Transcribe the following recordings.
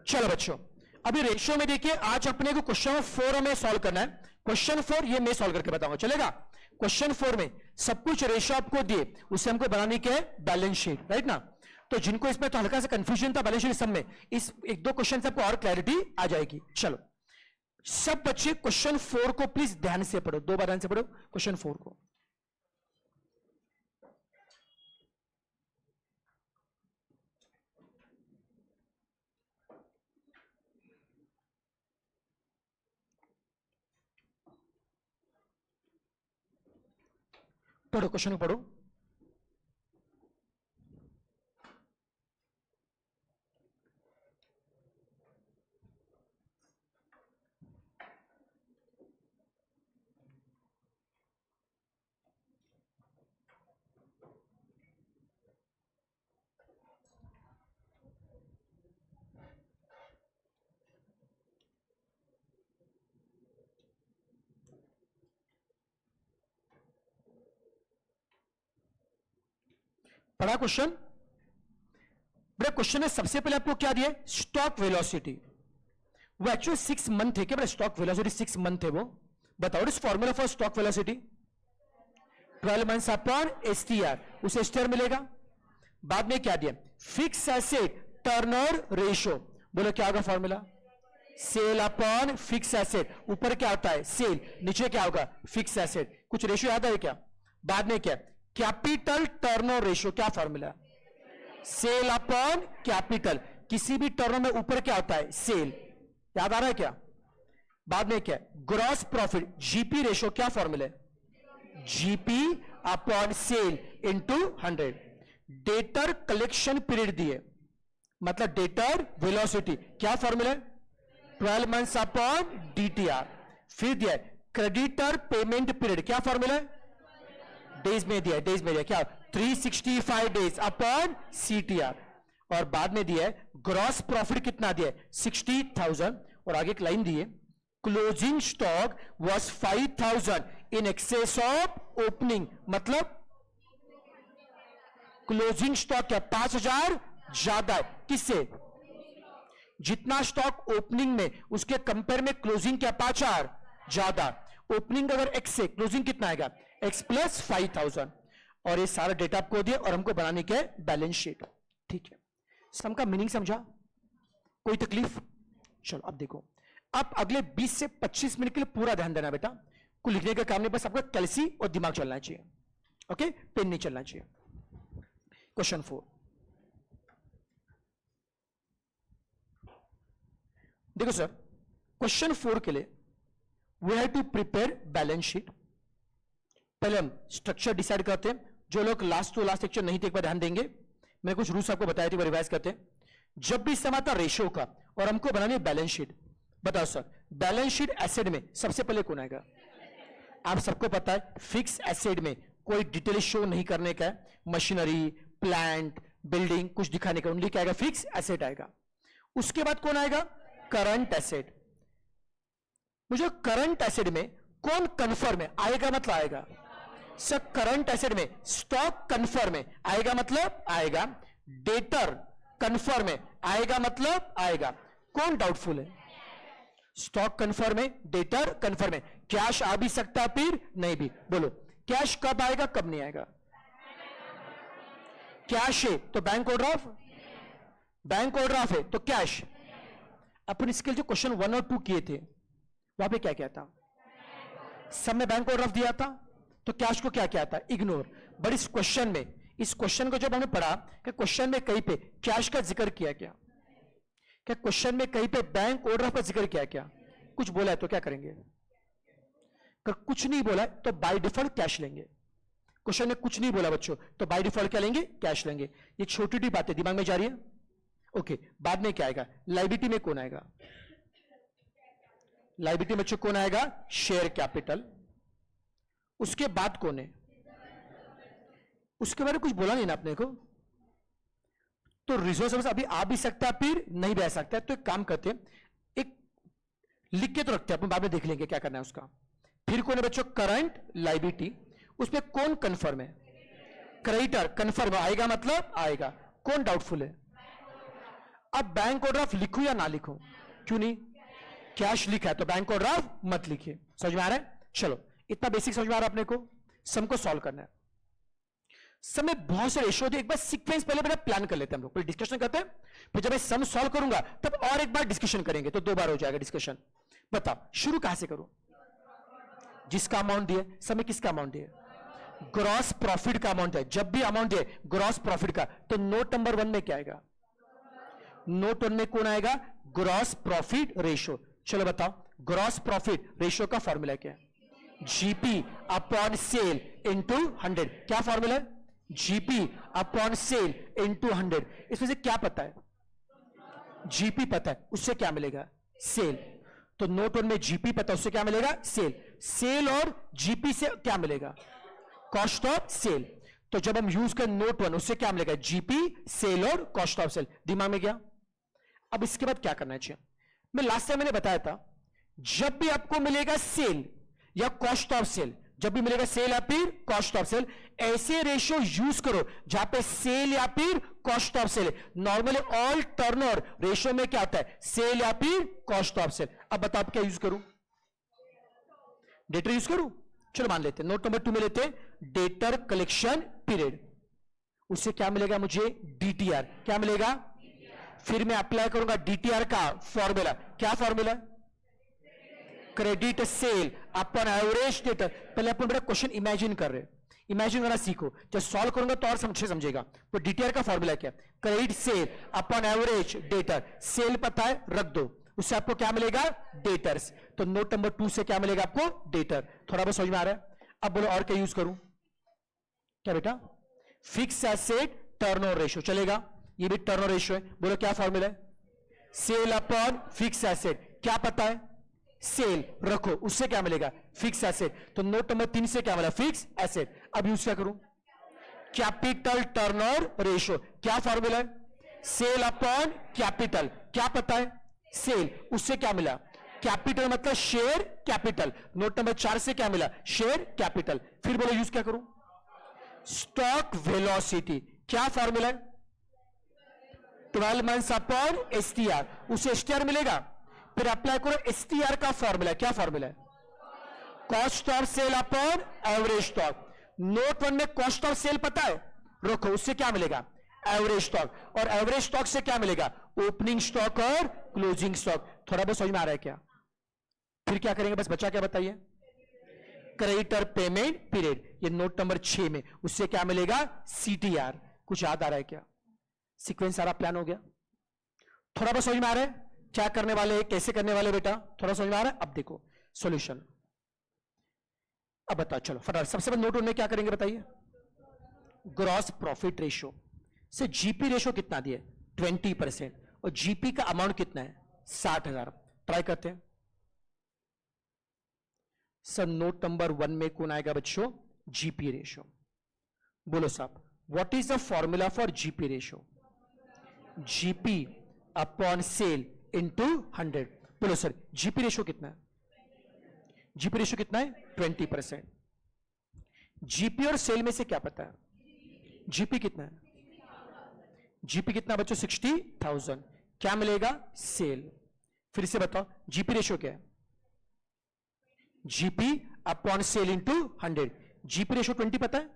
चलो बच्चों, अभी रेशियो में देखिए, आज अपने को क्वेश्चन 4 हमें सॉल्व करना है। क्वेश्चन 4 ये मैं सॉल्व करके बताऊंगा, चलेगा? क्वेश्चन 4 में सब कुछ रेशियो आपको दिए, उससे हमको बनाने के बैलेंस शीट, राइट ना? तो जिनको इसमें तो हल्का सा कंफ्यूजन था बैलेंस शीट सब में, इस एक दो क्वेश्चन से आपको और क्लैरिटी आ जाएगी। चलो सब बच्चे क्वेश्चन 4 को प्लीज ध्यान से पढ़ो, 2 बार ध्यान से पढ़ो क्वेश्चन 4 को। पढ़ो क्वेश्चन को पढ़ो। पढ़ा क्वेश्चन? बड़ा क्वेश्चन में सबसे पहले आपको क्या दिया? Stock velocity. वो एक्चुअली 6 मंथ है क्या? बड़ा स्टॉक वेलोसिटी 6 मंथ है वो। बताओ इस formula for stock velocity 12 months upon STR, उसे एसटीआर मिलेगा। बाद में क्या दिया? Fix asset turnover ratio. बोलो क्या होगा formula? Sale upon fix asset. ऊपर क्या होता है? सेल, नीचे क्या होगा? Fix asset. कुछ रेशियो याद है क्या? बाद में क्या? Capital turnover ratio. क्या फॉर्मूला? Sale upon capital. किसी भी टर्न में ऊपर क्या होता है? सेल। याद आ रहा है क्या? बाद में क्या? Gross profit GP ratio. क्या फॉर्मूला है? GP upon sale into 100। Debtor collection period दिए, मतलब डेटर वेलोसिटी। क्या फॉर्मूला है? 12 मंथ्स अपॉन डीटीआर। फिर दिया क्रेडिटर पेमेंट पीरियड। क्या फॉर्मूला है? डेज में दिया, डेज में दिया क्या? 365 डेज अपॉन सीटीआर। और बाद में दिया है ग्रॉस प्रॉफिट कितना दिया? 60,000। और आगे एक लाइन दी है, closing stock was 5,000 in excess of opening. मतलब क्लोजिंग स्टॉक क्या? 5,000 ज्यादा है। किससे? जितना स्टॉक ओपनिंग में उसके कंपेयर में क्लोजिंग क्या? 5,000 ज्यादा। ओपनिंग अगर एक्स से, क्लोजिंग कितना आएगा? X plus 5,000। और ये सारा डेटा आपको दिया और हमको बनाने के बैलेंस शीट। ठीक है, सम का मीनिंग समझा? कोई तकलीफ? चलो अब देखो, अब अगले 20 से 25 मिनट के लिए पूरा ध्यान देना बेटा। कुछ लिखने का काम नहीं, बस आपको कैलसी और दिमाग चलना चाहिए। ओके, पेन नहीं चलना चाहिए। क्वेश्चन 4 देखो सर, क्वेश्चन 4 के लिए we have to prepare balance sheet. पहले हम स्ट्रक्चर डिसाइड करते हैं। जो लोग लास्ट टू लास्ट लेक्चर नहीं थे एक बार ध्यान देंगे, मैं कुछ रूल्स आपको बताए थे, वो रिवाइज करते हैं। जब भी समय आता रेशियो का और हमको बनानी है बैलेंस शीट, बताओ सर बैलेंस शीट एसेट में सबसे पहले कौन आएगा? आप सबको पता है फिक्स एसेट में कोई डिटेल शो नहीं करने का है, मशीनरी, प्लांट, बिल्डिंग कुछ दिखाने का, ओनली क्या आएगा? फिक्स एसेट आएगा। उसके बाद कौन आएगा? Current asset. मुझे करंट एसेट में कौन कन्फर्म है? आएगा मतलब आएगा सर। करंट एसेट में स्टॉक कन्फर्म है, आएगा मतलब आएगा। डेटर कन्फर्म है, आएगा मतलब आएगा। कौन डाउटफुल है? स्टॉक कन्फर्म है, डेटर कन्फर्म है। कैश आ भी सकता है, फिर नहीं भी। बोलो कैश कब आएगा कब नहीं आएगा? कैश है तो बैंक ओवरड्राफ्ट, बैंक ओवरड्राफ्ट है तो कैश। अपन इसके जो क्वेश्चन 1 और 2 किए थे वहां पे क्या क्या था? सब में बैंक ओवरड्राफ्ट दिया था, तो कैश को क्या क्या था? इग्नोर। बट इस क्वेश्चन में, इस क्वेश्चन को जब हमने पढ़ा कि क्वेश्चन में कहीं पे कैश का जिक्र किया क्या? क्या क्वेश्चन में कहीं पे बैंक ओवरड्राफ्ट का जिक्र किया क्या? कुछ बोला है तो क्या करेंगे? अगर कुछ नहीं बोला है तो बाय डिफॉल्ट कैश लेंगे। क्वेश्चन में कुछ नहीं बोला बच्चों तो बाय डिफॉल्ट क्या लेंगे? कैश लेंगे। ये छोटी छोटी बातें दिमाग में जा रही है? ओके, बाद में क्या आएगा? लायबिलिटी में कौन आएगा? लायबिलिटी में बच्चों कौन आएगा? Share capital. उसके बाद कौन है? उसके बारे में कुछ बोला नहीं ना आपने को। तो रिजर्व अभी आ भी सकता है, फिर नहीं भी आ सकता है। तो एक काम करते हैं, एक लिख के तो रखते हैं, अपन बाद में देख लेंगे क्या करना है उसका। फिर कौन है बच्चों? Current liability. उसमें कौन कंफर्म है? क्रेडिटर कंफर्म आएगा मतलब आएगा। कौन डाउटफुल है? अब बैंक ओवरड्राफ्ट लिखूं या ना लिखूं? क्यों नहीं? कैश लिखा है तो बैंक ओवरड्राफ्ट मत लिखिए। समझ में आ रहा है? चलो इतना बेसिक समझ में आ रहा है अपने को। सम को सॉल्व करना है। सम में बहुत से रेशियो होते हैं, एक बार सीक्वेंस पहले मेरा प्लान कर लेते हैं हम लोग, फिर डिस्कशन करते हैं। फिर जब मैं सम सॉल्व करूंगा तब और एक बार डिस्कशन करेंगे, तो 2 बार हो जाएगा डिस्कशन। बताओ शुरू कहां से करूं? जिसका अमाउंट दिए, समय किसका अमाउंट दिए? ग्रॉस प्रॉफिट का अमाउंट है। जब भी अमाउंट दिए ग्रॉस प्रॉफिट का, तो नोट नंबर 1 में क्या आएगा? नोट 1 में कौन आएगा? Gross profit ratio. चलो बताओ, ग्रॉस प्रॉफिट रेशियो का फॉर्मूला क्या है? GP upon sale into 100। क्या फॉर्मूला है? GP upon sale into 100। इसमें से क्या पता है? जीपी पता है, उससे क्या मिलेगा? सेल। तो नोट 1 में जीपी पता है, उससे क्या मिलेगा? सेल। सेल और जीपी से क्या मिलेगा? Cost of sale. तो जब हम यूज करें नोट 1, उससे क्या मिलेगा? जीपी, सेल और कॉस्ट ऑफ सेल। दिमाग में गया? अब इसके बाद क्या करना चाहिए? मैं लास्ट टाइम मैंने बताया था, जब भी आपको मिलेगा सेल या कॉस्ट ऑफ सेल, जब भी मिलेगा सेल या फिर कॉस्ट ऑफ सेल, ऐसे रेशियो यूज करो जहां पे सेल या फिर cost of sale. Normally all turnover ratio में क्या होता है? सेल या फिर कॉस्ट ऑफ सेल। अब बताओ क्या यूज करूं? डेटर यूज करूं? चलो मान लेते हैं, नोट नंबर 2 में लेते हैं डेटर कलेक्शन पीरियड। उससे क्या मिलेगा मुझे? डीटीआर। क्या मिलेगा? फिर मैं अप्लाई करूंगा डीटीआर का फॉर्मूला। क्या formula? Credit sale upon average debtor. पहले अपन बड़ा क्वेश्चन इमेजिन कर रहे हैं, इमेजिन करना सीखो, जब सॉल्व करूंगा तो और समझेगा। तो डीटीआर का फॉर्मूला क्या? Credit sale upon average debtor. Sale पता है, रख दो, उससे आपको क्या मिलेगा? डेटर्स। तो नोट नंबर 2 से क्या मिलेगा आपको? डेटर। थोड़ा बहुत समझ में आ रहा है? अब बोलो और क्या यूज करूं? क्या बेटा? फिक्स एसेट टर्नओवर रेशियो चलेगा, ये भी टर्नओवर रेशियो है। बोलो क्या फॉर्मूला है? Sale upon fix asset. क्या पता है? सेल, रखो, उससे क्या मिलेगा? Fix asset. तो नोट नंबर 3 से क्या मिला? Fix asset. अब यूज क्या करूं? Capital turnover ratio. क्या फॉर्मूला है? Sale upon capital. क्या पता है? सेल, उससे क्या मिला? कैपिटल मतलब शेयर कैपिटल। नोट नंबर 4 से क्या मिला? Share capital. फिर बोलो यूज क्या करूं? Stock velocity. क्या फॉर्मूला है? 12 मंथ्स अपॉन एसटीआर। उसे एसटीआर मिलेगा। फिर अप्लाई करो एसटीआर का फॉर्मूला। क्या फॉर्मूला है? Cost of sale upon average stock. Note 1 में कॉस्ट ऑफ सेल पता है, रखो, उससे क्या मिलेगा? Average stock. और एवरेज स्टॉक से क्या मिलेगा? ओपनिंग स्टॉक और क्लोजिंग स्टॉक। थोड़ा बहुत समझ में आ रहा है क्या? फिर क्या करेंगे? बस बचा क्या बताइए? Creditor payment period. ये नोट नंबर 6 में, उससे क्या मिलेगा? सीटीआर। कुछ याद आ रहा है क्या? सीक्वेंस सारा प्लान हो गया? थोड़ा बहुत समझ में आ रहा है क्या करने वाले, कैसे करने वाले बेटा? थोड़ा समझ में आ रहा है? अब देखो सॉल्यूशन। अब बताओ, चलो फटाफट। सबसे पहले नोट 1 में क्या करेंगे बताइए? ग्रॉस प्रॉफिट रेशियो से जीपी रेशियो कितना दिया? 20%। और जीपी का अमाउंट कितना है? 60,000। ट्राई करते हैं सर। नोट नंबर 1 में कौन आएगा बच्चों? GP ratio. बोलो साहब, what is the formula for GP ratio? GP upon sale into 100। बोलो सर, जीपी रेशियो कितना है? जीपी रेशियो कितना है? 20%। जीपी और सेल में से क्या पता है? जीपी कितना है? जीपी कितना बच्चों? 60,000। क्या मिलेगा? सेल। फिर से बताओ, जीपी रेशियो क्या है? GP upon sale into 100। GP ratio 20 पता है,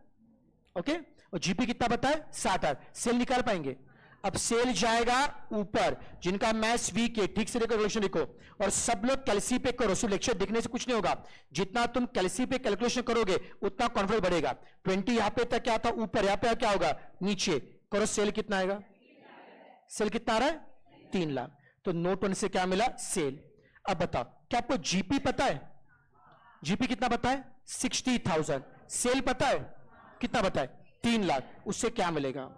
ओके? और जीपी कितना पता है? 60,000। सेल निकाल पाएंगे? अब सेल जाएगा ऊपर, जिनका मैथ्स वीक है ठीक से कैलकुलेशन लिखो, और सब लोग कैलसी पे करो। सिर्फ लेक्चर देखने से कुछ नहीं होगा, जितना तुम कैलसी पे कैलकुलेशन करोगे उतना कॉन्फिडेंस बढ़ेगा। 20 यहां पे तक क्या था? ऊपर। यहां पे क्या होगा? नीचे। करो, सेल कितना आएगा? सेल कितना आ रहा है? 3 लाख। तो नोट 1 से क्या मिला? सेल। अब बताओ, क्या आपको जीपी पता है? जीपी कितना पता है? 60,000। सेल पता है? कितना पता है? 3 लाख। उससे क्या मिलेगा?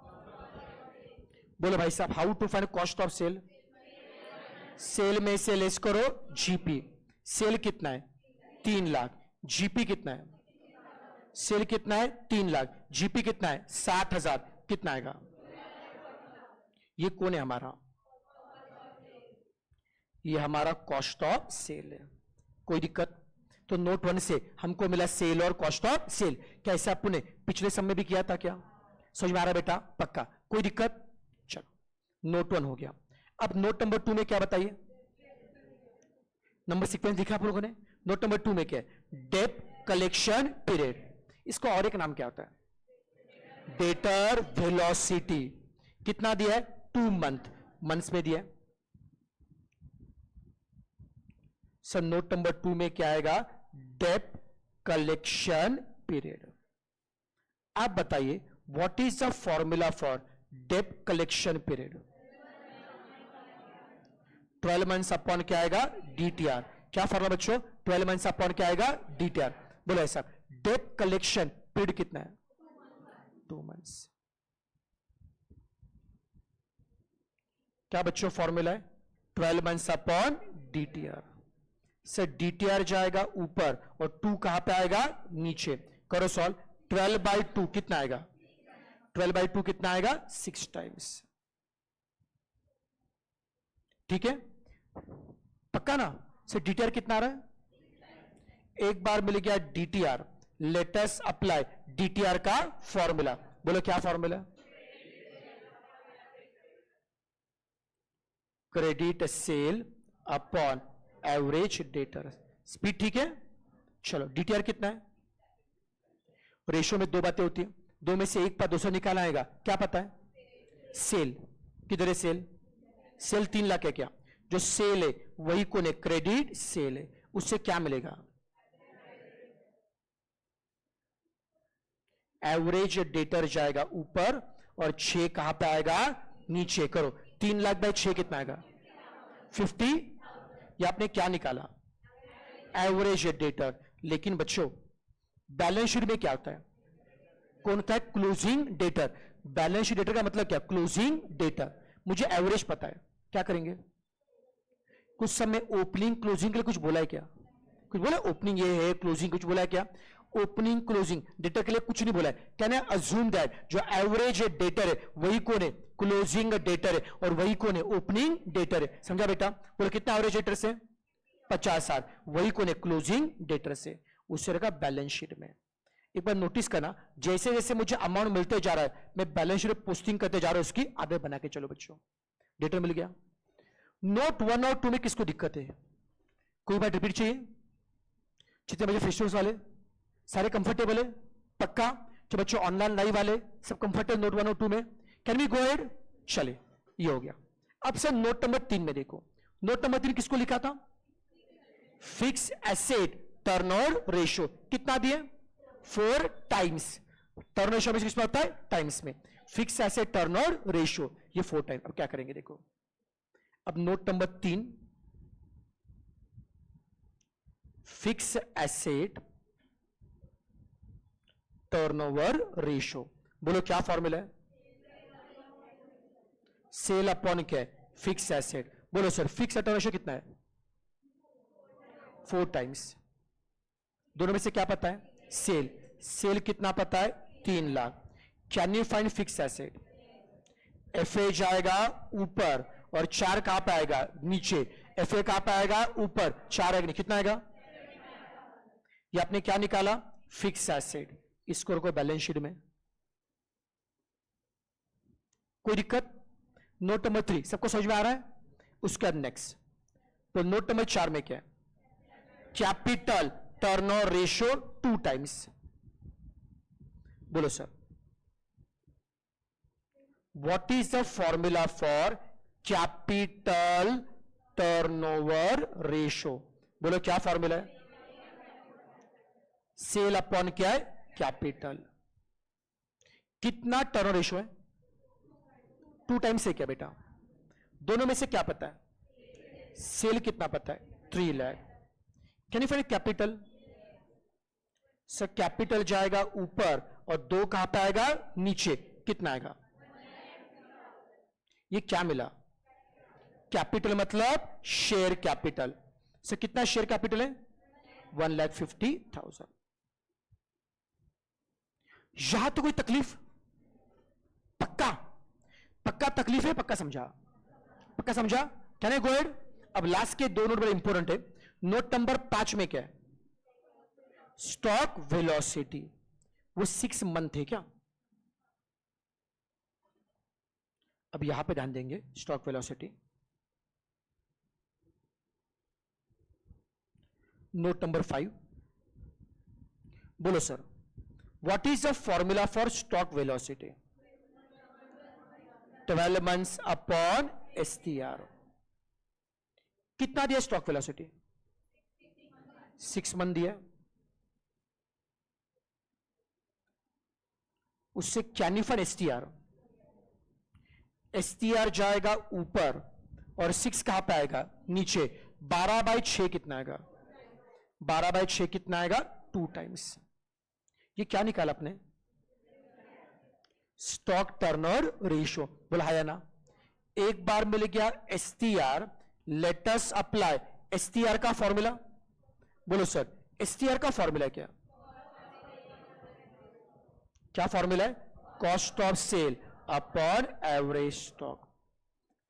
बोलो भाई साहब, how to find cost of sale? Sale में से लेस करो जीपी। सेल कितना है? 3 लाख। जीपी कितना है? सेल कितना है? 3 लाख। जीपी कितना है? 60,000। कितना आएगा? ये कौन है हमारा? ये हमारा कॉस्ट ऑफ सेल है। कोई दिक्कत? तो नोट 1 से हमको मिला सेल और कॉस्ट ऑफ सेल। क्या ऐसा आपने पिछले समय भी किया था क्या? समझ में आ रहा है बेटा? पक्का? कोई दिक्कत? चलो, नोट 1 हो गया। अब नोट नंबर 2 में क्या बताइए, नंबर सीक्वेंस दिखा आप लोगों ने। नोट नंबर 2 में क्या है, डेट कलेक्शन पीरियड, इसको और एक नाम क्या होता है, डेटर वेलोसिटी। कितना दिया है, 2 मंथ, मंथ्स में दिया है। सर नोट नंबर 2 में क्या आएगा, डेट कलेक्शन पीरियड। आप बताइए what is the formula for debt collection period, 12 months upon क्या आएगा, डीटीआर। क्या फॉर्मूला बच्चों, 12 मंथ्स अपॉन क्या आएगा, डीटीआर। बोलो ऐसा, डेट कलेक्शन पीरियड कितना है, 2 मंथ्स। क्या बच्चों फॉर्मूला है, 12 months upon DTR. Sir DTR जाएगा ऊपर और 2 कहां पे आएगा, नीचे। करो सॉल्व, 12/2 कितना आएगा, 12/2 कितना आएगा, 6 टाइम्स। ठीक है, पक्का ना। सर डीटीआर कितना आ रहा है, एक बार मिल गया डीटीआर, लेटेस्ट अप्लाई डीटीआर का फॉर्मूला। बोलो क्या formula, credit sale upon average debtor speed. ठीक है, चलो डीटीआर कितना है, रेशियो में 2 बातें होती है, 2 में से एक पर 200 निकाला आएगा, क्या पता है, सेल। किधर है सेल, सेल 3 लाख है क्या, जो सेल है वही कौन है, क्रेडिट सेल है, उससे क्या मिलेगा, एवरेज डेटर जाएगा ऊपर और 6 कहां पे आएगा, नीचे। करो 3 लाख बाय 6 कितना आएगा, 50। ये आपने क्या निकाला, एवरेज डेटर। लेकिन बच्चों बैलेंस शीट में क्या होता है, कौन होता है, closing debtor. Balance sheet debtor का मतलब क्या, क्लोजिंग डेटर। मुझे एवरेज पता है, क्या करेंगे, कुछ समय ओपनिंग क्लोजिंग के लिए कुछ बोला है क्या, कुछ बोला, ओपनिंग ये है, क्लोजिंग कुछ बोला है क्या, ओपनिंग क्लोजिंग डेटर के लिए कुछ नहीं बोला है। कैन आई अज्यूम दैट जो एवरेज डेटर है वही कौन है, क्लोजिंग डेटर है, और वही कौन है, ओपनिंग डेटर है। समझा बेटा, बोलो कितना एवरेज डेटर से, 50,000, वही कौन है, क्लोजिंग डेटर से। उससे रहेगा बैलेंस शीट में। एक बार नोटिस करना, जैसे जैसे मुझे अमाउंट मिलते जा रहा है मैं बैलेंस शीट पोस्टिंग करते जा रहा हूं, उसकी आदत बना के चलो बच्चों। डेटर मिल गया। नोट 1 और 2 में किसको दिक्कत है, कोई बात रिपीट चाहिए, जितने बजे फेस्टिवल्स वाले सारे कंफर्टेबल है, पक्का। जो बच्चों ऑनलाइन लाइव वाले सब कंफर्टेबल नोट 1 और 2 में, कैन वी गो अहेड, चले ये हो गया। अब सर नोट नंबर 3 में देखो, नोट नंबर 3 किसको लिखा था, फिक्स एसेट टर्नओवर रेशियो, कितना दिए, 4 टाइम्स। टर्न रेशियो में किसमें होता है, टाइम्स में। फिक्स एसेट टर्नओवर रेशियो ये 4 टाइम। अब क्या करेंगे देखो, अब note number 3 fix asset turnover ratio, बोलो क्या फॉर्मूला है, सेल अपॉन क्या है, फिक्स एसेट। बोलो सर फिक्स टर्नओवर रेशियो कितना है, 4 टाइम्स। दोनों में से क्या पता है, सेल। सेल कितना पता है, 3 lakh. Can you find fix asset, FA जाएगा ऊपर और 4 कहां पे आएगा, नीचे। एफए कहां पे आएगा, ऊपर, 4 आएगा, कितना आएगा, ये आपने क्या निकाला, फिक्स एसेट। इसको रखो बैलेंस शीट में, कोई दिक्कत। नोट नंबर 3 सबको समझ में आ रहा है, उसके बाद नेक्स्ट। तो नोट नंबर 4 में क्या है, कैपिटल टर्नओवर रेशियो 2 टाइम्स। बोलो sir what is the formula for capital turnover ratio, बोलो क्या फॉर्मूला है, सेल अपॉन क्या है, कैपिटल। कितना टर्नओवर रेशियो है, 2 टाइम्स है क्या बेटा, दोनों में से क्या पता है, सेल कितना पता है, 3 lakh. Can you find capital, sir capital जाएगा ऊपर और 2 कहां पे आएगा, नीचे, कितना आएगा, ये क्या मिला, कैपिटल मतलब शेयर कैपिटल। सर कितना शेयर कैपिटल है, 1,50,000। यहां तो कोई तकलीफ, पक्का, पक्का तकलीफ है, पक्का समझा, पक्का समझा। Can I go ahead. अब लास्ट के 2 नोट बड़े इंपॉर्टेंट है। नोट नंबर 5 में क्या है, स्टॉक वेलोसिटी, वो 6 मंथ है क्या। अब यहां पे ध्यान देंगे, स्टॉक वेलोसिटी नोट नंबर 5, बोलो sir, what is the formula for stock velocity? 12 months upon STR. कितना दिया स्टॉक वेलोसिटी? 6 मंथ दिया. उससे can you find STR? STR जाएगा ऊपर और 6 कहां पे आएगा? नीचे. 12/6 कितना आएगा? 12/6 कितना आएगा? 2 टाइम्स. ये क्या निकाला आपने? Stock turnover ratio. बोला है ना. एक बार मिल गया STR. Let us apply STR का फॉर्मूला. बोलो सर, STR का फॉर्मूला क्या? क्या फॉर्मूला है? Cost of sale upon average stock.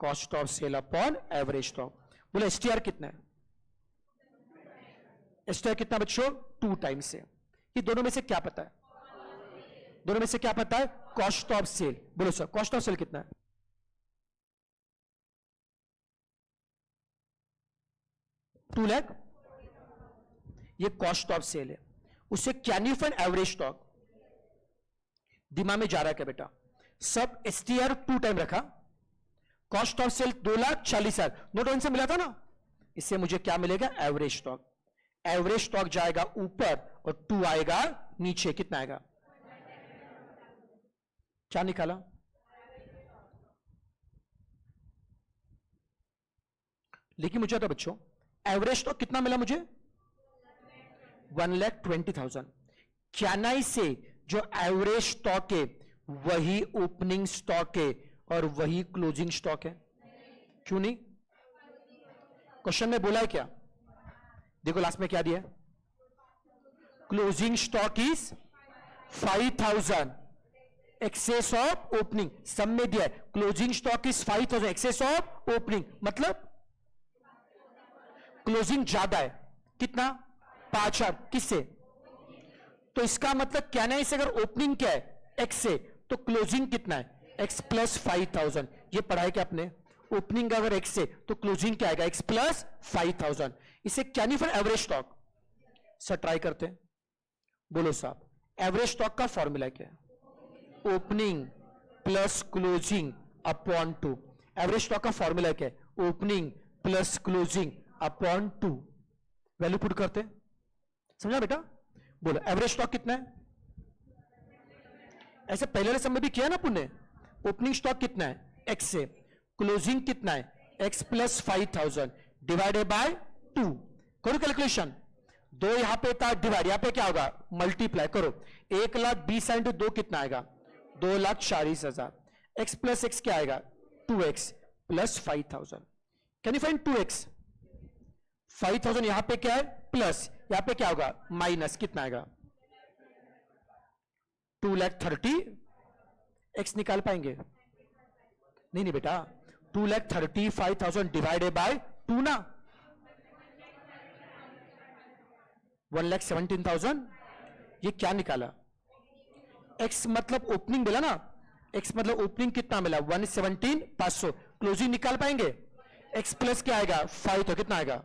Cost of sale upon average stock. बोले STR कितना है? STR कितना बच्चों? 2 टाइम्स से. ये दोनों में से क्या पता है? दोनों में से क्या पता है? Cost of sale. बोलो सर, कॉस्ट ऑफ सेल कितना है? 2 लाख. ये कॉस्ट ऑफ सेल है. उससे can you find average stock? दिमाग में जा रहा है क्या बेटा? सब STR 2 टाइम रखा, cost of sale 2,40,000 note one से मिला था ना. इससे मुझे क्या मिलेगा? Average stock. एवरेज स्टॉक जाएगा ऊपर और 2 आएगा नीचे. कितना आएगा? क्या निकाला? लेकिन मुझे तो बच्चों एवरेज स्टॉक कितना मिला मुझे? 1,20,000. कैन आई से जो एवरेज स्टॉक है वही ओपनिंग स्टॉक है और वही क्लोजिंग स्टॉक है? क्यों नहीं? क्वेश्चन में बोला है क्या? देखो लास्ट में क्या दिया है? Closing stock is 5,000 excess of opening. सब में दिया है closing stock is 5,000 excess of opening. मतलब क्लोजिंग ज्यादा है. कितना? 5,000. किससे? तो इसका मतलब क्या नहीं से अगर ओपनिंग क्या है? X से, तो क्लोजिंग कितना है? X plus 5,000. ये पढ़ाई क्या आपने? ओपनिंग अगर X से तो क्लोजिंग क्या आएगा? X plus 5,000. इसे क्या नहीं for average stock. Sir try करते हैं. बोलो साहब, एवरेज स्टॉक का फॉर्मूला क्या है? Opening plus closing upon 2. Average stock का फॉर्मूला क्या है? Opening plus closing upon 2. Value put करते हैं. समझा बेटा? बोलो एवरेज स्टॉक कितना है? ऐसे पहले वाले समय भी किया ना पुण्य. ओपनिंग स्टॉक कितना है? X से. क्लोजिंग कितना है? X plus 5,000 divided by 2. करो कैलकुलेशन. 2 यहां पे था डिवाइड, यहां पे क्या होगा? मल्टीप्लाई करो. 1,20,000 इंटू 2 कितना आएगा? 2,40,000. X प्लस X क्या आएगा? 2X plus 5,000. Can you find 2X? 5,000 यहां पे क्या है? प्लस. यहां पे क्या होगा? माइनस. कितना आएगा? 2,30,000. X निकाल पाएंगे? नहीं बेटा. 2,35,000 डिवाइडेड बाय 2 ना. 1,17,000. ये क्या निकाला? X मतलब ओपनिंग बोला ना. X मतलब ओपनिंग कितना मिला? 117,500. क्लोजिंग निकाल पाएंगे? X प्लस क्या आएगा? 5. तो कितना आएगा?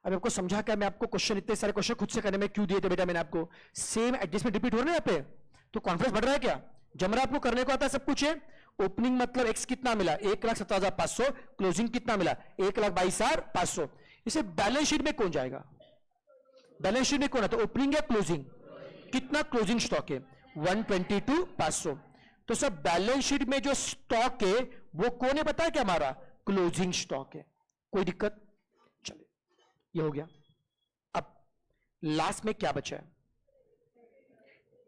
अब आपको समझा क्या? मैं आपको क्वेश्चन, इतने सारे क्वेश्चन खुद से करने में क्यों दिए थे बेटा मैंने आपको? सेम एडजस्टमेंट रिपीट हो रहा है यहाँ पे, तो कॉन्फिडेंस बढ़ रहा है क्या? जमरा आपको करने को आता है सब कुछ है. ओपनिंग मतलब X कितना मिला? 1,17,500. क्लोजिंग कितना मिला? 1,22,500. इसे बैलेंस शीट में कौन जाएगा? बैलेंस शीट में कौन है? तो ओपनिंग या क्लोजिंग? कितना क्लोजिंग स्टॉक है? 122,500. तो सब बैलेंस शीट में जो स्टॉक है वो कौन है पता है क्या? हमारा क्लोजिंग स्टॉक है. कोई दिक्कत? चलिए ये हो गया. अब लास्ट में क्या बचा है?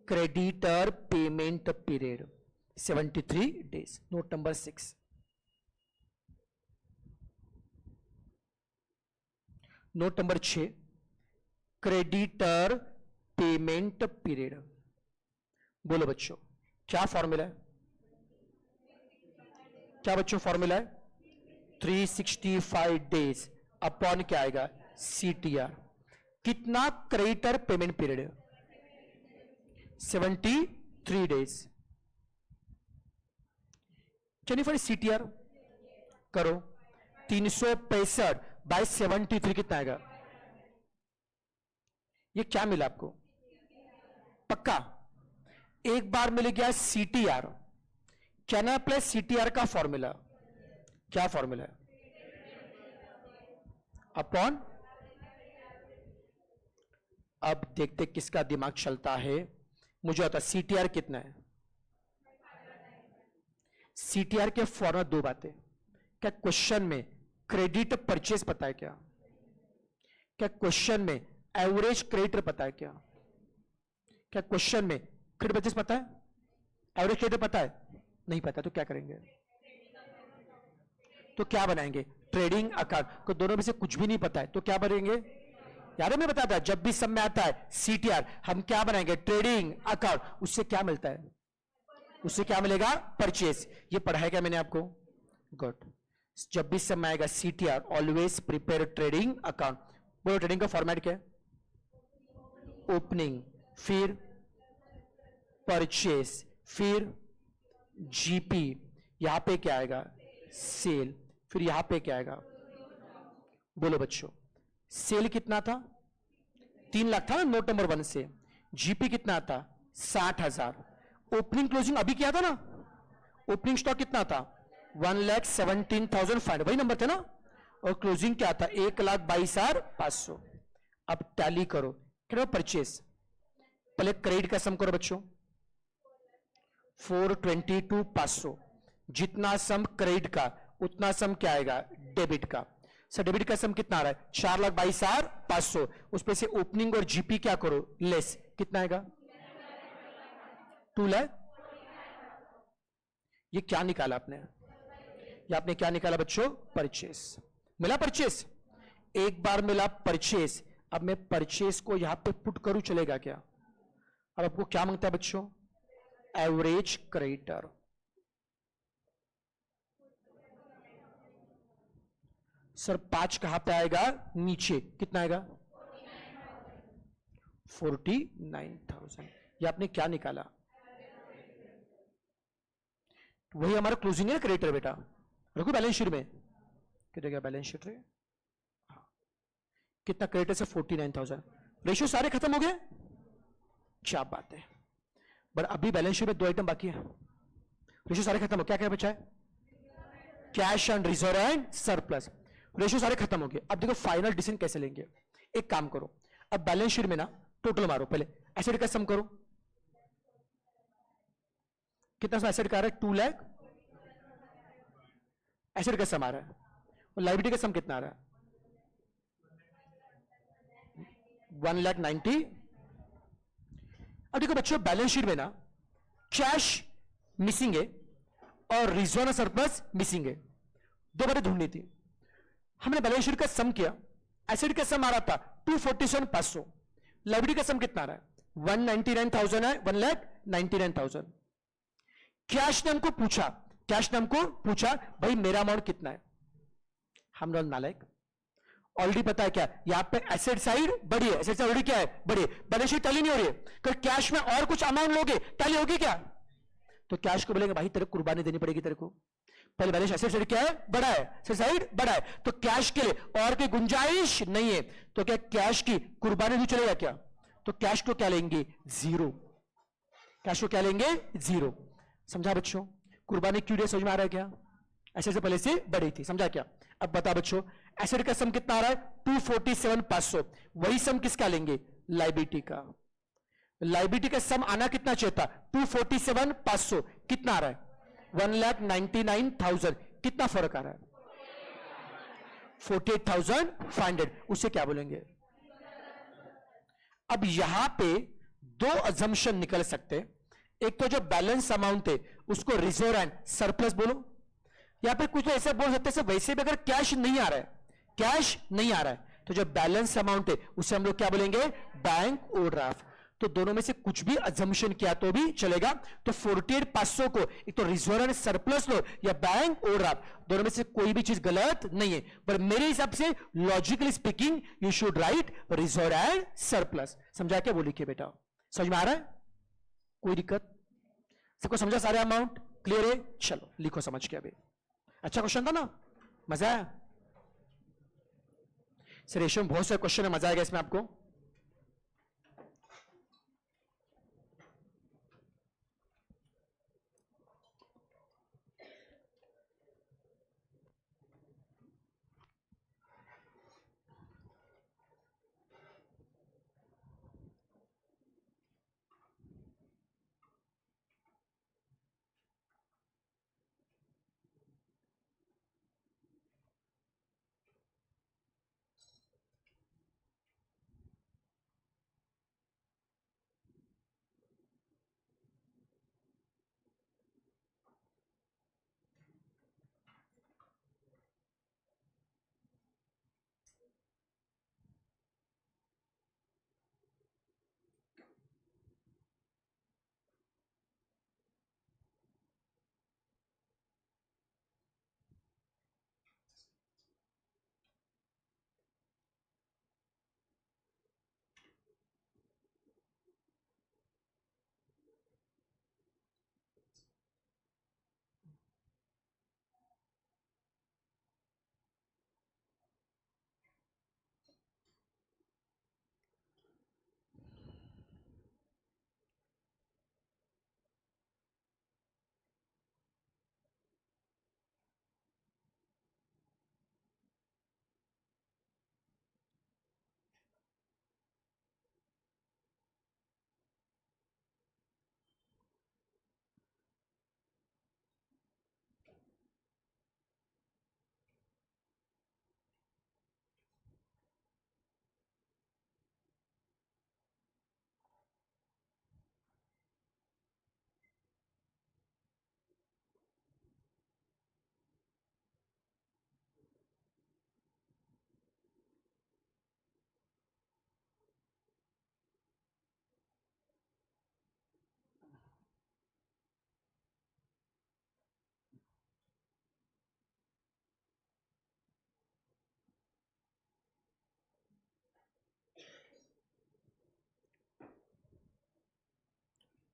Creditor payment period 73 days. Note number 6. Note number 6, creditor payment period. बोलो बच्चों क्या फॉर्मूला है? क्या बच्चों फॉर्मूला है? 365 डेज अपॉन क्या आएगा? CTR. कितना क्रेडिटर पेमेंट पीरियड है? 73 days. Can you find CTR? करो. 365 बाय 73 कितना आएगा? ये क्या मिला आपको? पक्का एक बार मिल गया CTR। Can I apply CTR का फॉर्मूला? क्या फॉर्मूला है? अपॉन, अब देखते किसका दिमाग चलता है। मुझे आता CTR कितना है? CTR के फॉर्मूला दो बातें। क्या क्वेश्चन में क्रेडिट परचेज पता है क्या? क्या क्वेश्चन में एवरेज क्रेडिट पता है क्या? क्या क्वेश्चन में क्रेडिट परचेज पता है? एवरेज क्रेडिट पता है? नहीं पता तो क्या करेंगे? तो क्या बनाएंगे? Trading account. को दोनों में से कुछ भी नहीं पता है तो क्या बनेंगे? यार मैं बताता है, जब भी सब में आता है CTR, हम क्या बनाएंगे? Trading account. उससे क्या मिलता है? उससे क्या मिलेगा? परचेज। ये पढ़ा है क्या मैंने आपको? गुड। जब भी समय आएगा CTR, always prepare trading account. बोलो ट्रेडिंग का फॉर्मेट क्या है? ओपनिंग, फिर परचेज, फिर GP, यहां पे क्या आएगा? सेल, फिर यहां पे क्या आएगा? बोलो बच्चों, सेल कितना था? 3 लाख था ना नोट नंबर 1 से। GP कितना था? 60,000। ओपनिंग क्लोजिंग अभी किया था ना, ओपनिंग स्टॉक कितना था? 1,17,500, वही नंबर थे ना। और क्लोजिंग क्या था? 1,22,500। अब टैली करो, क्या परचेस? पहले क्रेडिट का सम करो बच्चों, 422,500। जितना सम क्रेडिट का उतना सम क्या आएगा? डेबिट का। सर डेबिट का सम कितना आ रहा है? 4,22,500। उस पे से ओपनिंग और GP क्या करो? लेस, कितना आएगा? 2 लाख। ये क्या निकाला आपने? ये आपने क्या निकाला बच्चों? परचेस। मिला परचेस? एक बार मिला परचेस। अब मैं परचेस को यहां पे पुट करूं, चलेगा क्या? अब आपको क्या मांगता है बच्चों? Average creditor. सर 5 कहां पे आएगा? नीचे। कितना आएगा? 49,000। ये आपने क्या निकाला? वही हमारा क्लोजिंग है क्रेडिटर बेटा। रखो बैलेंस शीट में, कितना गया बैलेंस शीट रे? हाँ। कितना क्रेडिटर से? 49,000। रेशियो सारे खत्म हो गए? क्या बात है। बट अभी बैलेंस शीट में 2 आइटम बाकी है। रेशियो सारे खत्म हो, क्या क्या बचा है? Cash and reserve and surplus. Ratio सारे खत्म हो गए। अब देखो फाइनल डिसीजन कैसे लेंगे। एक काम करो, अब बैलेंस शीट में ना टोटल मारो, पहले एसेट का सम करो। कितना एसेट का आ रहा है? 2 लाख। एसेट का सम आ रहा है। और लायबिलिटी का सम कितना आ रहा है? 1,90,000। अब देखो बच्चों, बैलेंस शीट में ना कैश मिसिंग है और रिजर्व सरप्लस मिसिंग है। 2 बातें ढूंढनी थी। हमने बैलेंस शीट का सम किया, एसेट का सम आ रहा था 247,500। लायबिलिटी का सम कितना आ रहा है? 199,000 है, 1,99,000। कैश ने हमको पूछा, कैश ने हमको पूछा भाई मेरा अमाउंट कितना है। हम लोग नालायक, ऑलरेडी पता है क्या, यहां पे एसेट साइड बड़ी है, एसेट साइड क्या है? बड़ी है। बैलेंस शीट टैली नहीं हो रही है। तो कैश में और कुछ अमाउंट लोगे, टैली होगी क्या? तो कैश को बोलेंगे भाई तेरे को कुर्बानी देनी पड़ेगी तेरे को। पहले बैलेंस एसेट साइड क्या है? बड़ा है, एसेट साइड बड़ा है। तो कैश के लिए और कोई गुंजाइश नहीं है। तो क्या कैश की कुर्बानी भी चलेगा क्या? तो कैश को क्या लेंगे? 0। कैश को क्या लेंगे? 0। समझा बच्चों? कुर्बानी क्यों समझ में आ रहा है क्या? एसेट से पहले से बड़ी थी, समझा क्या? अब बता बच्चों, एसेट का सम कितना आ रहा है? 247,500। वही सम किसका लेंगे? लायबिलिटी का। लायबिलिटी का सम आना कितना चाहिए था? 247,500। कितना आ रहा है? 1,99,000। कितना फर्क आ रहा है? 48,500। उसे क्या बोलेंगे? अब यहां पे 2 अजम्पशन निकल सकते। एक तो जो बैलेंस अमाउंट है उसको रिजर्व एंड सरप्लस बोलो, या फिर कुछ तो ऐसा बोल सकते हैं वैसे भी अगर कैश नहीं आ रहा है, कैश नहीं आ रहा है, तो जो बैलेंस अमाउंट है उसे हम लोग क्या बोलेंगे? Bank overdraft. तो दोनों में से कुछ भी अजम्पशन किया तो भी चलेगा। तो 48,500 को एक तो रिजर्व एंड सरप्लस लो या बैंक ओवरड्राफ्ट, दोनों में से कोई भी चीज गलत नहीं है। पर मेरे हिसाब से logically speaking you should write reserve and surplus. समझा क्या? वो लिखिए बेटा। समझ में आ रहा है? कोई दिक्कत? सबको समझा? सारे अमाउंट क्लियर है? चलो लिखो समझ के। अभी अच्छा क्वेश्चन था ना? मजा आया? सर रेशियो में बहुत सारे क्वेश्चन है, मजा आएगा इसमें आपको।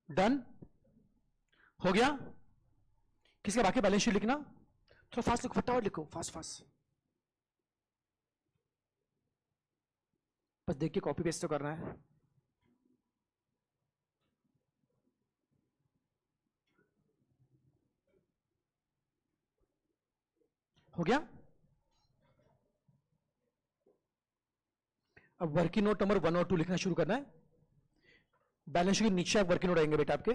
डन हो गया। किसका बाकी बैलेंस शीट लिखना, थोड़ा फास्ट लिखो, फटाफट लिखो, फास्ट फास्ट, बस देख के कॉपी पेस्ट तो करना है। हो गया। अब वर्किंग नोट नंबर 1 और 2 लिखना शुरू करना है। बैलेंस शीट के नीचे आप वर्किंग नोट आएंगे बेटा आपके।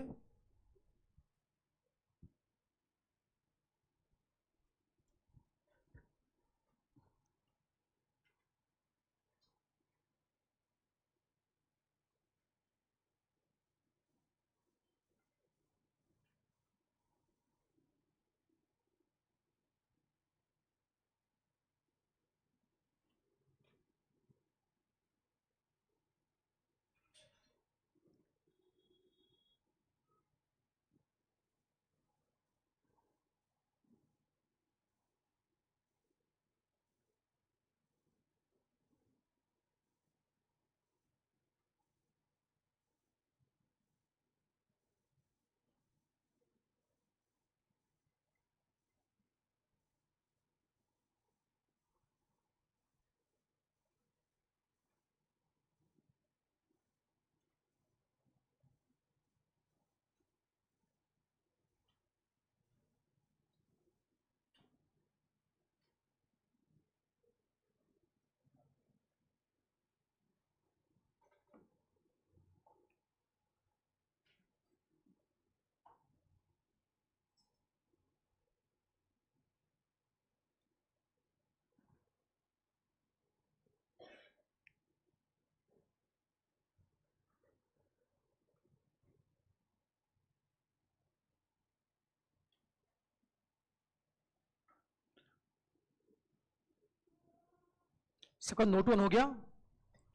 सबका नोट 1 हो गया।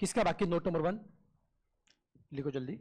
किसका बाकी नोट नंबर 1 लिखो जल्दी।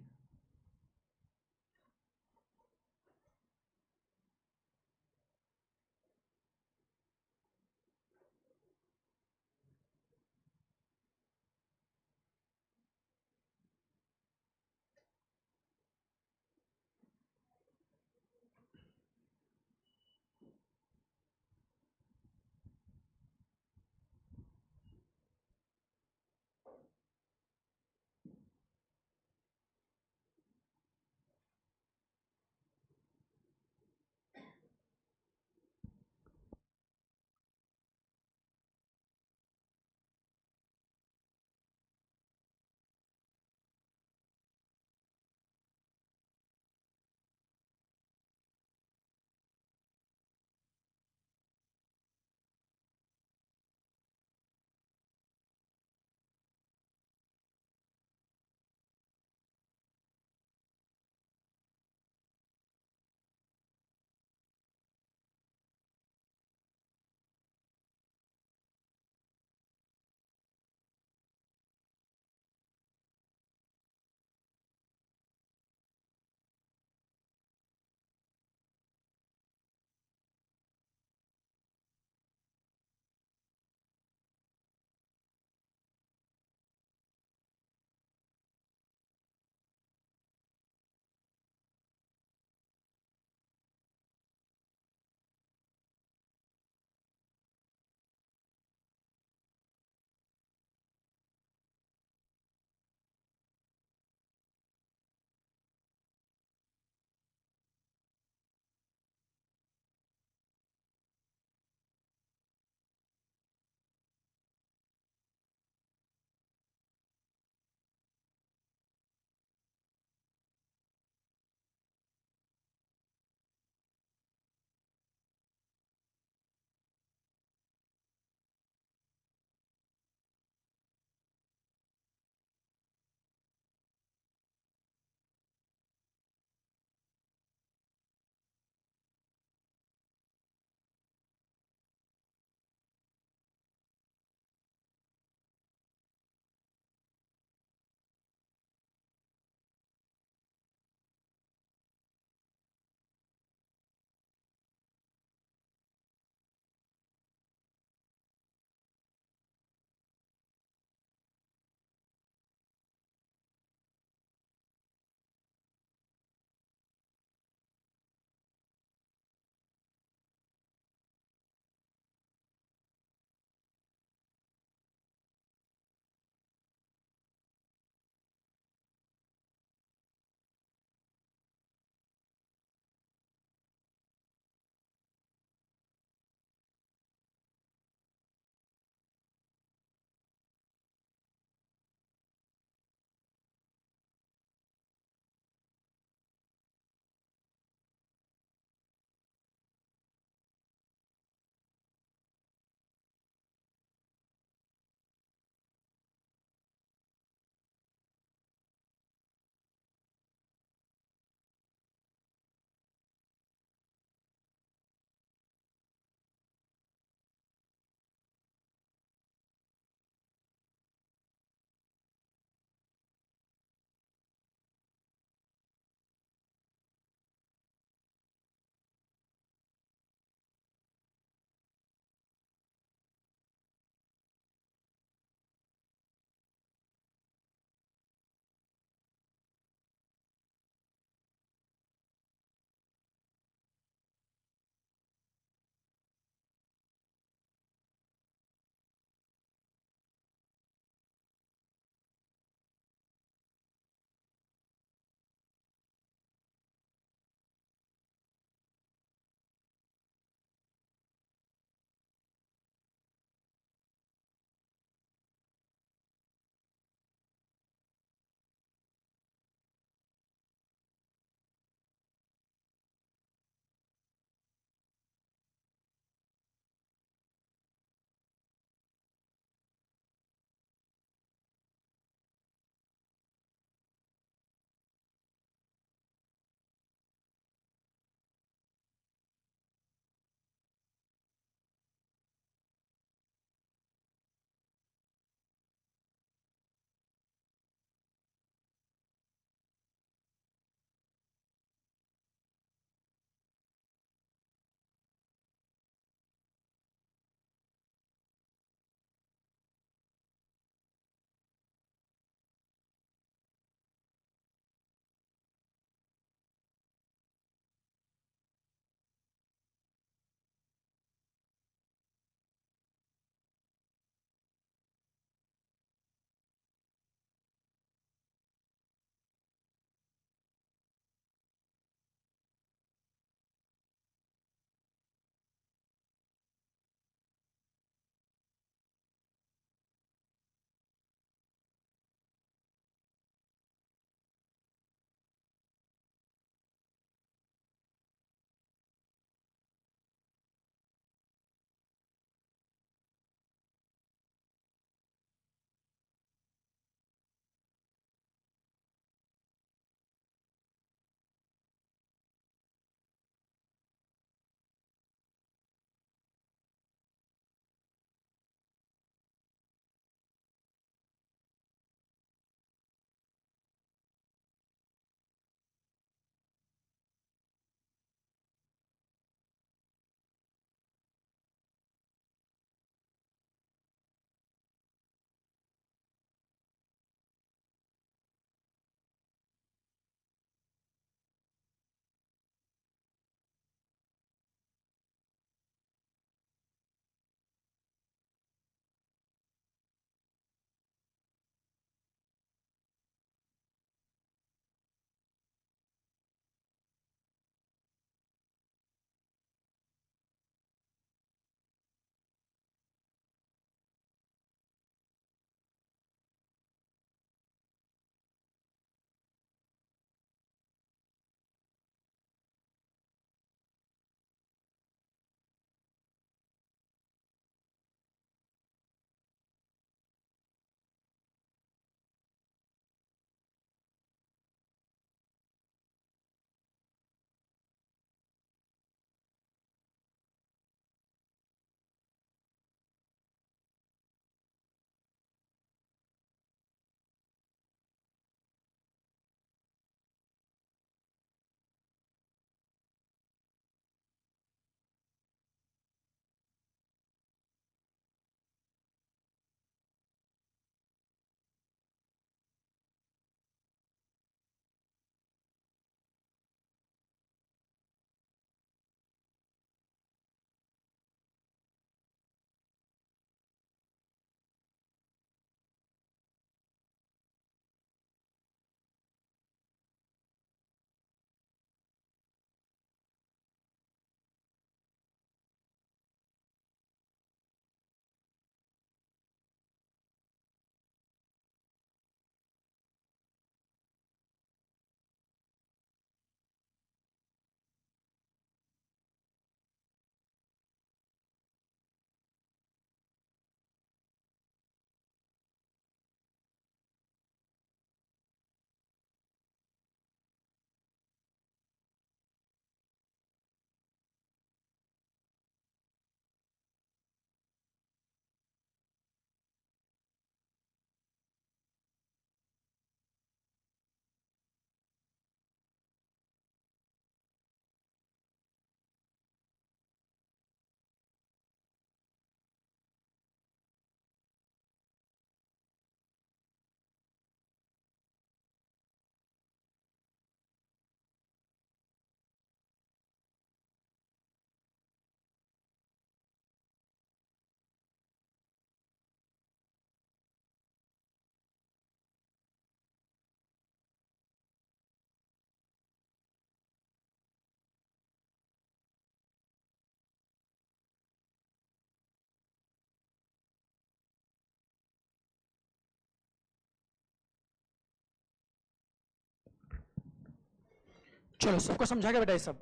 चलो सबको समझा गया बेटा, ये सब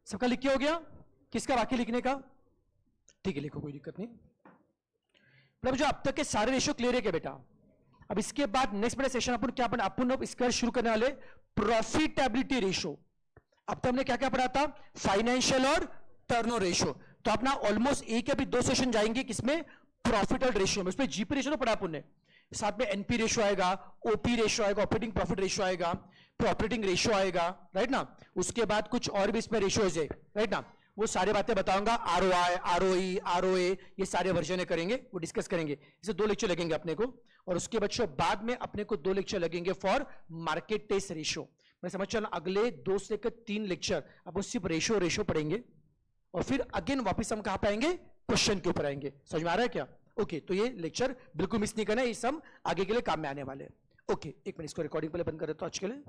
सबका लिख के हो गया, किसका बाकी लिखने का? ठीक है लिखो, कोई दिक्कत नहीं। मतलब जो अब तक के सारे रेशियो क्लियर है क्या बेटा? अब इसके बाद नेक्स्ट बेटा सेशन अपन क्या पढ़ा, अपन इसके बाद शुरू करने वाले प्रॉफिटेबिलिटी रेशियो। अब तक हमने क्या क्या पढ़ा था? फाइनेंशियल और टर्नओवर रेशियो। तो अपना ऑलमोस्ट एक या भी दो सेशन जाएंगे किसमें? प्रॉफिट रेशियो में। उसमें जीपी रेशियो तो पढ़ा अपन ने, साथ में एनपी रेशियो आएगा, ओपी रेशियो आएगा, ऑपरेटिंग प्रॉफिट रेशियो आएगा, ऑपरेटिंग रेशियो आएगा, राइट ना। उसके बाद कुछ और भी इसमें रेशियोज है, राइट ना, वो सारी बातें बताऊंगा। आरओआई, आरओई, आरओए, ये सारे वर्जन करेंगे, वो डिस्कस करेंगे। इसे 2 लेक्चर लगेंगे अपने को। और उसके बाद में अपने को 2 लेक्चर लगेंगे फॉर मार्केट टेस्ट रेशियो। मैं समझ चल अगले 2 से लेकर 3 लेक्चर अपन सिर्फ रेशियो पढ़ेंगे, और फिर अगेन वापस हम कहां पे आएंगे? क्वेश्चन के ऊपर आएंगे। समझ में आ रहा है क्या? ओके, तो ये लेक्चर बिल्कुल मिस नहीं करना है, ये सब आगे के लिए काम में आने वाले हैं। ओके, एक मिनट इसको रिकॉर्डिंग पहले बंद कर देता हूं आज के लिए।